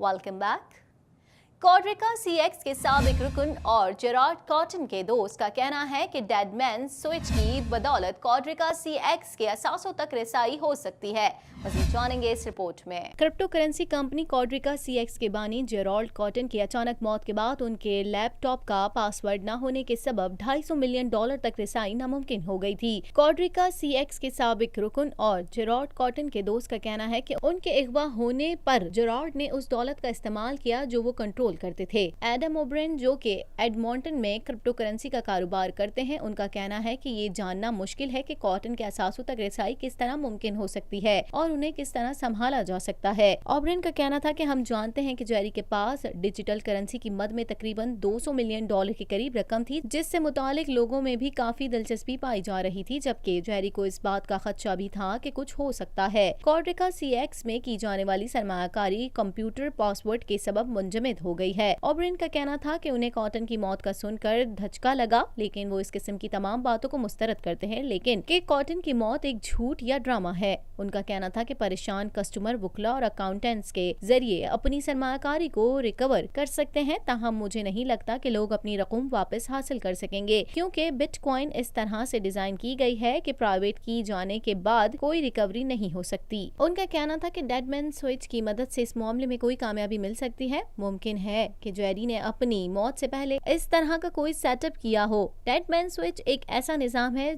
Welcome back. क्वाड्रिका CX के साबिक रुकन और जेरार्ड कॉटन के दोस्त का कहना है कि डेड मैन स्विच की बदौलत क्वाड्रिका CX के असासों तक रसाई हो सकती है। मज़ीद जानेंगे इस रिपोर्ट में। क्रिप्टो करेंसी कंपनी क्वाड्रिका CX के बानी जेराल्ड कॉटन की अचानक मौत के बाद उनके लैपटॉप का पासवर्ड न होने के सबब $250 मिलियन तक रसाई नामुमकिन हो गई थी। क्वाड्रिका CX के साबिक रुकन और जेरार्ड कॉटन के दोस्त का कहना है कि उनके अगवा होने पर जेरार्ड ने उस दौलत का इस्तेमाल किया जो वो कंट्रोल करते थे। एडम ओब्रेन जो कि एडमॉन्टन में क्रिप्टो करेंसी का कारोबार करते हैं, उनका कहना है कि ये जानना मुश्किल है कि कॉटन के असासों तक रसाई किस तरह मुमकिन हो सकती है और उन्हें किस तरह संभाला जा सकता है। ओब्रेन का कहना था कि हम जानते हैं कि जेरी के पास डिजिटल करेंसी की मद में तकरीबन $200 मिलियन के करीब रकम थी, जिससे मुतालिक लोगों में भी काफी दिलचस्पी पाई जा रही थी, जबकि जेरी को इस बात का खदशा भी था कि कुछ हो सकता है। क्वाड्रिका CX में की जाने वाली सरमायाकारी कंप्यूटर पासवर्ड के सबब मुंजमद हो गई है। ओब्रेन का कहना था कि उन्हें कॉटन की मौत का सुनकर धचका लगा, लेकिन वो इस किस्म की तमाम बातों को मुस्तरद करते हैं, लेकिन कि कॉटन की मौत एक झूठ या ड्रामा है। उनका कहना था कि परेशान कस्टमर वुकला और अकाउंटेंट्स के जरिए अपनी सरमायाकारी को रिकवर कर सकते हैं, ताहम मुझे नहीं लगता कि लोग अपनी रकम वापस हासिल कर सकेंगे, क्योंकि बिटकॉइन इस तरह से डिजाइन की गई है कि प्राइवेट की जाने के बाद कोई रिकवरी नहीं हो सकती। उनका कहना था कि डेडमैन स्विच की मदद से इस मामले में कोई कामयाबी मिल सकती है। मुमकिन है कि जेरी ने अपनी मौत से पहले इस तरह का कोई सेटअप किया हो। डेडमैन स्विच एक ऐसा निजाम है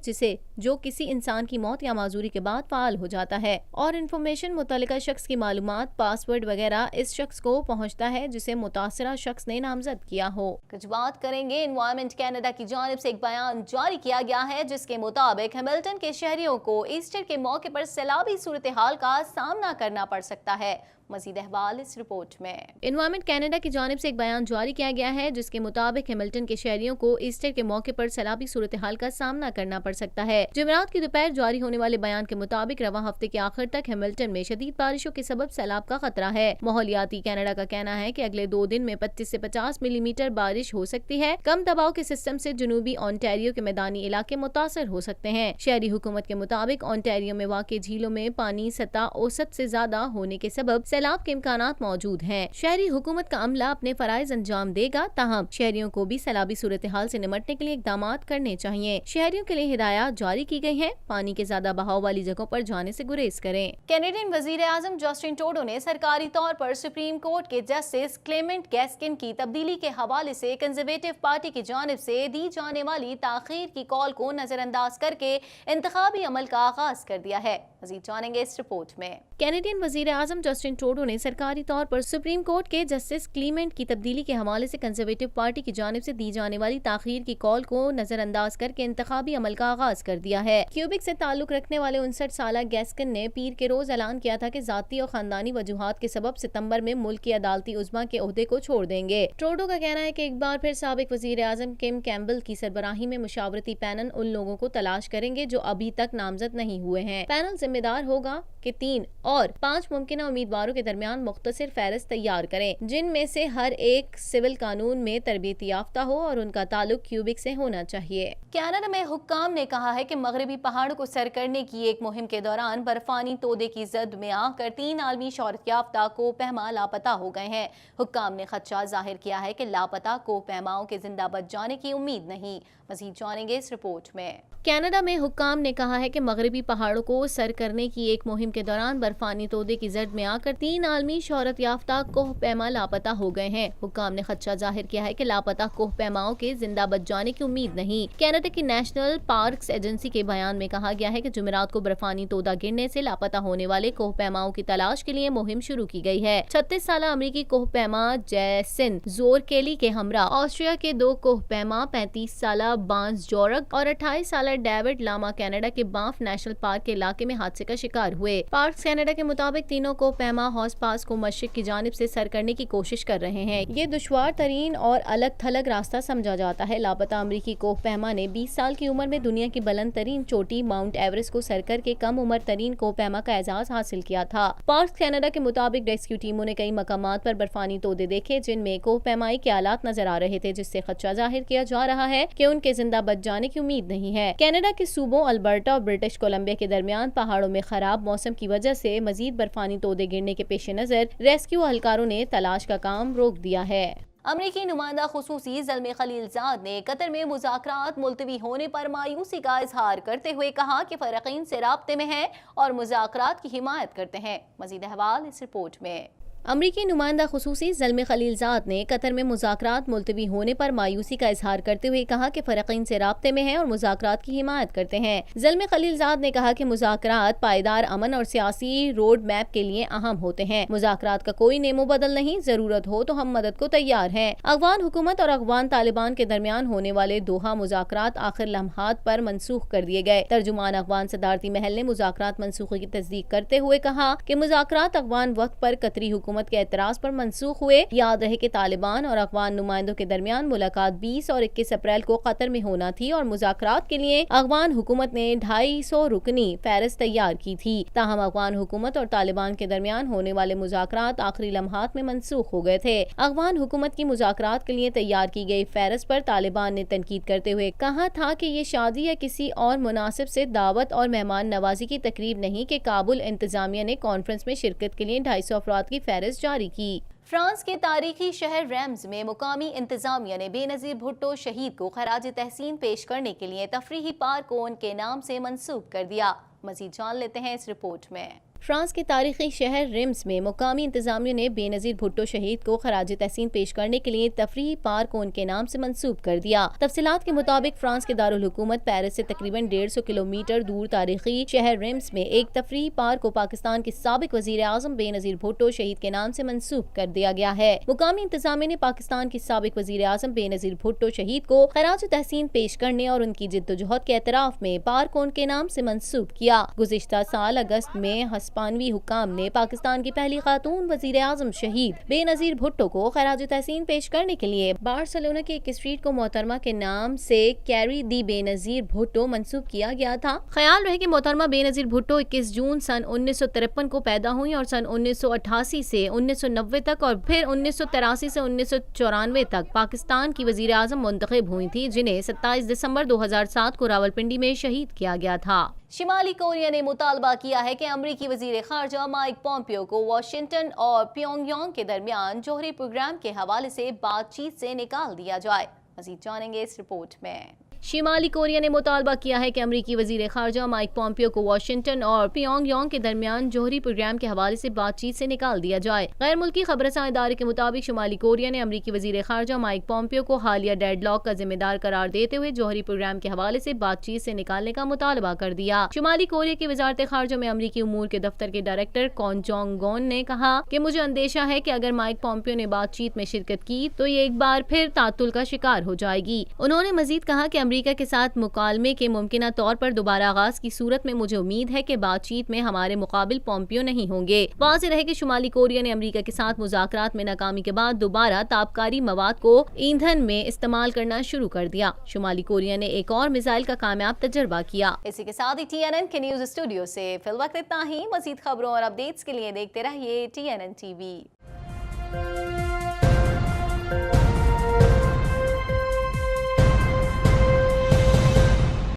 जो किसी इंसान की मौत या माजूरी के बाद फाल हो जाता है और इंफॉर्मेशन मुतल्लिका शख्स की मालूमात, पासवर्ड वगैरह इस शख्स को पहुंचता है जिसे मुतासरा शख्स ने नामजद किया हो। कुछ बात करेंगे एनवायरमेंट कनाडा की जानिब से एक बयान जारी किया गया है, जिसके मुताबिक हैमिल्टन के शहरियों को ईस्टर के मौके पर सैलाबी सूरत हाल का सामना करना पड़ सकता है। मज़ीद अहवाल इस रिपोर्ट में। एनवायरमेंट कनाडा की जानिब से एक बयान जारी किया गया है, जिसके मुताबिक हैमिल्टन के शहरियों को ईस्टर के मौके पर सैलाबी सूरत हाल का सामना करना पड़ सकता है। जुमेरात की दोपहर जारी होने वाले बयान के मुताबिक रवा हफ्ते के आखिर तक हैमिल्टन में शदीद बारिशों के सबब सैलाब का खतरा है। माहौलियाती कनाडा का कहना है कि अगले 2 दिन में 25 से 50 मिलीमीटर बारिश हो सकती है। कम दबाव के सिस्टम से जनूबी ऑन्टेरियो के मैदानी इलाके मुतासर हो सकते हैं। शहरी हुकूमत के मुताबिक ऑन्टेरियो में वाक़ई झीलों में पानी सतह औसत से ज्यादा होने के सबब सैलाब के इम्कानात मौजूद हैं। शहरी हुकूमत का अमला अपने फराइज अंजाम देगा, ताहम शहरियों को भी सैलाबी सूरत हाल से निमटने के लिए इकदाम करने चाहिए। शहरियों के लिए हिदायत जारी की गई है, पानी के ज्यादा बहाव वाली जगहों पर जाने से गुरेज करें। कैनेडियन वजीर आजम जस्टिन ट्रूडो ने सरकारी तौर पर सुप्रीम कोर्ट के जस्टिस क्लेमेंट गैस्किन की तब्दीली के हवाले से कंजर्वेटिव पार्टी की जानिब से दी जाने वाली ताखीर की कॉल को नजरअंदाज करके इंतखाबी अमल का आगाज कर दिया है। मज़ीद जानेंगे इस रिपोर्ट में। कैनेडियन वजीर आजम जस्टिन ट्रूडो ने सरकारी तौर पर सुप्रीम कोर्ट के जस्टिस क्लीमेंट की तब्दीली के हवाले से कंजर्वेटिव पार्टी की जानिब से दी जाने वाली ताखीर की कॉल को नजरअंदाज करके इंतखाबी अमल का आगाज कर दिया है। क्यूबिक से ताल्लुक रखने वाले 59 साल गैस्किन ने पीर के रोज ऐलान किया था कि जाती और खानदानी वजूहात के सबब सितंबर में मुल्क की अदालती उज़्मा के ओहदे को छोड़ देंगे। ट्रूडो का कहना है कि एक बार फिर साबिक वजीर आजम किम कैम्बल की सरबराही में मुशावरती पैनल उन लोगों को तलाश करेंगे जो अभी तक नामजद नहीं हुए हैं। पैनल जिम्मेदार होगा कि 3 और 5 मुमकिन उम्मीदवारों के दरमियान मुख्तसर फहरिस्त तैयार करें, जिनमें से हर एक सिविल कानून में तरबियत याफ्ता हो और उनका ताल्लुक क्यूबिक से होना चाहिए। कनाडा में हुक्काम ने कहा है कि मगरबी पहाड़ों को सर करने की एक मुहिम के दौरान बर्फानी तोदे की जद में आकर 3 आलमी शोहरत याफ्ता कोहपैमा लापता हो गए हैं। हुक्काम ने खदशा जाहिर किया है कि लापता कोहपैमाओं के जिंदा बच जाने की उम्मीद नहीं। मज़ीद जानेंगे इस रिपोर्ट में। कनाडा में हुक्काम ने कहा है कि मगरबी पहाड़ों को सर करने की एक मुहिम के दौरान बर्फानी तोदे की जद में आकर 3 आलमी शोहरत याफ्ता कोहपैमा लापता हो गए हैं। हुक्काम ने खदशा जाहिर किया है कि लापता कोहपैमाओं के जिंदा बच जाने की उम्मीद नहीं। कनाडा की नेशनल पार्क्स एजेंसी के बयान में कहा गया है कि जुमेरात को बर्फानी तोदा गिरने से लापता होने वाले कोहपैमाओं की तलाश के लिए मुहिम शुरू की गई है। 36 साल अमरीकी कोहपैमा जैसिन जोर केली के हमरा, ऑस्ट्रिया के 2 कोहपैमा 35 साल बांस जोरग और 28 साल डेविड लामा कनाडा के बांफ नेशनल पार्क के इलाके में हादसे का शिकार हुए। पार्क्स कनाडा के मुताबिक तीनों को पैमा हौस पास को मशरिक की जानिब से सर करने की कोशिश कर रहे हैं। ये दुश्वार तरीन और अलग थलग रास्ता समझा जाता है। लापता अमरीकी कोहपैमा ने 20 साल की उम्र में दुनिया की बुलंद तरीन चोटी माउंट एवरेस्ट को सर करके कम उम्र तरीन कोहपैमा का एजाज हासिल किया था। पार्क्स कनाडा के मुताबिक रेस्क्यू टीमों ने कई मकामात पर बर्फानी तोदे देखे, जिनमें कोहपैमाई के आलात नजर आ रहे थे, जिससे खदशा जाहिर किया जा रहा है कि उनके کے زندہ بچ جانے کی امید نہیں ہے۔ کینیڈا کے صوبوں البرٹا اور برٹش کولمبیا کے درمیان پہاڑوں میں خراب موسم کی وجہ سے مزید برفانی تودے گرنے کے پیش نظر ریسکیو اہلکاروں نے تلاش کا کام روک دیا ہے۔ امریکی نمائندہ خصوصی زلمے خلیل زاد نے قطر میں مذاکرات ملتوی ہونے پر مایوسی کا اظہار کرتے ہوئے کہا کہ فریقین سے رابطے میں ہیں اور مذاکرات کی حمایت کرتے ہیں۔ مزید احوال اس رپورٹ میں۔ امریکی نمائندہ خصوصی زلمے خلیل زاد نے قطر میں مذاکرات ملتوی ہونے پر مایوسی کا اظہار کرتے ہوئے کہا کہ فریقین سے رابطے میں ہیں اور مذاکرات کی حمایت کرتے ہیں۔ زلمے خلیل زاد نے کہا کہ مذاکرات پائیدار امن اور سیاسی روڈ میپ کے لیے اہم ہوتے ہیں۔ مذاکرات کا کوئی نیم و بدل نہیں، ضرورت ہو تو ہم مدد کو تیار ہیں۔ افغان حکومت اور افغان طالبان کے درمیان ہونے والے دوحہ مذاکرات آخر لمحات پر منسوخ کر دیے گئے۔ ترجمان افغان صدارتی محل نے مذاکرات منسوخی کی تصدیق کرتے ہوئے کہا کہ مذاکرات افغان وقت پر قطری حکومت کے اعتراض پر منسوخ ہوئے۔ یاد رہے کہ طالبان اور افغان نمائندوں کے درمیان ملاقات 20 اور 21 اپریل کو قطر میں ہونا تھی اور مذاکرات کے لیے افغان حکومت نے 250 رکنی فہرست تیار کی تھی۔ تاہم افغان حکومت اور طالبان کے درمیان ہونے والے مذاکرات آخری لمحات میں منسوخ ہو گئے تھے۔ افغان حکومت کی مذاکرات کے لیے تیار کی گئی فہرست پر طالبان نے تنقید کرتے ہوئے کہا تھا کہ یہ شادی یا کسی اور مناسب سے دعوت اور مہمان نوازی کی تقریب نہیں کہ کابل انتظامیہ نے کانفرنس میں شرکت کے لیے 250 افراد کی فہرست جاری کی۔ فرانس کے تاریخی شہر ریمز میں مقامی انتظامیہ نے بے نظیر بھٹو شہید کو خراج تحسین پیش کرنے کے لیے تفریحی پارک کو ان کے نام سے منسوب کر دیا۔ مزید جان لیتے ہیں اس رپورٹ میں۔ فرانس کے تاریخی شہر ریمز میں مقامی انتظامیہ نے بے نظیر بھٹو شہید کو خراج تحسین پیش کرنے کے لیے تفریحی پارک کو ان کے نام سے منسوب کر دیا۔ تفصیلات کے مطابق فرانس کے دارالحکومت پیرس سے تقریباً 150 کلومیٹر دور تاریخی شہر ریمز میں ایک تفریحی پارک کو پاکستان کے سابق وزیر اعظم بے نظیر بھٹو شہید کے نام سے منسوب کر دیا گیا ہے۔ مقامی انتظامیہ نے پاکستان کے سابق وزیر اعظم بے نظیر بھٹو شہید کو خراج تحسین پیش کرنے اور ان کی جدوجہد کے اعتراف میں پارک کو ان کے نام سے منسوب کیا۔ گزشتہ سال اگست میں ہسپانوی حکام نے پاکستان کی پہلی خاتون وزیر اعظم شہید بے نظیر بھٹو کو خراج تحسین پیش کرنے کے لیے بارسلونا کی ایک اسٹریٹ کو محترمہ کے نام سے کیری دی بے نظیر بھٹو منسوب کیا گیا تھا۔ خیال رہے کہ محترمہ بے نظیر بھٹو 21 جون سن 1953 کو پیدا ہوئی اور سن 1988 سے 1990 تک اور پھر 1983 سے 1994 تک پاکستان کی وزیر اعظم منتخب ہوئی تھی، جنہیں 27 دسمبر 2007 کو راولپنڈی میں شہید کیا گیا تھا۔ شمالی کوریا نے مطالبہ کیا ہے کہ امریکی وزیر خارجہ مائک پومپیو کو واشنگٹن اور پیونگ یانگ کے درمیان جوہری پروگرام کے حوالے سے بات چیت سے نکال دیا جائے۔ مزید جانیں گے اس رپورٹ میں۔ شمالی کوریا نے مطالبہ کیا ہے کہ امریکی وزیر خارجہ مائک پومپیو کو واشنگٹن اور پیونگ یانگ کے درمیان جوہری پروگرام کے حوالے سے بات چیت سے نکال دیا جائے۔ غیر ملکی خبررساں ادارے کے مطابق شمالی کوریا نے امریکی وزیر خارجہ مائک پومپیو کو حالیہ ڈیڈ لاک کا ذمہ دار قرار دیتے ہوئے جوہری پروگرام کے حوالے سے بات چیت سے نکالنے کا مطالبہ کر دیا۔ شمالی کوریا کی وزارت خارجہ میں امریکی امور کے دفتر کے ڈائریکٹر کون جونگ گون نے کہا کہ مجھے اندیشہ ہے کہ اگر مائک پومپیو نے بات چیت میں شرکت کی تو یہ ایک بار پھر تعطل کا شکار ہو جائے گی۔ انہوں نے مزید کہا کہ امریکہ کے ساتھ مکالمے کے ممکنہ طور پر دوبارہ آغاز کی صورت میں مجھے امید ہے کہ بات چیت میں ہمارے مقابل پومپیو نہیں ہوں گے۔ واضح رہے کہ شمالی کوریا نے امریکہ کے ساتھ مذاکرات میں ناکامی کے بعد دوبارہ تابکاری مواد کو ایندھن میں استعمال کرنا شروع کر دیا۔ شمالی کوریا نے ایک اور میزائل کا کامیاب تجربہ کیا۔ اسی کے ساتھ ہی TNN کے نیوز اسٹوڈیو سے فی الوقت اتنا ہی۔ مزید خبروں اور اپڈیٹس کے لیے دیکھتے رہیے TNN TV۔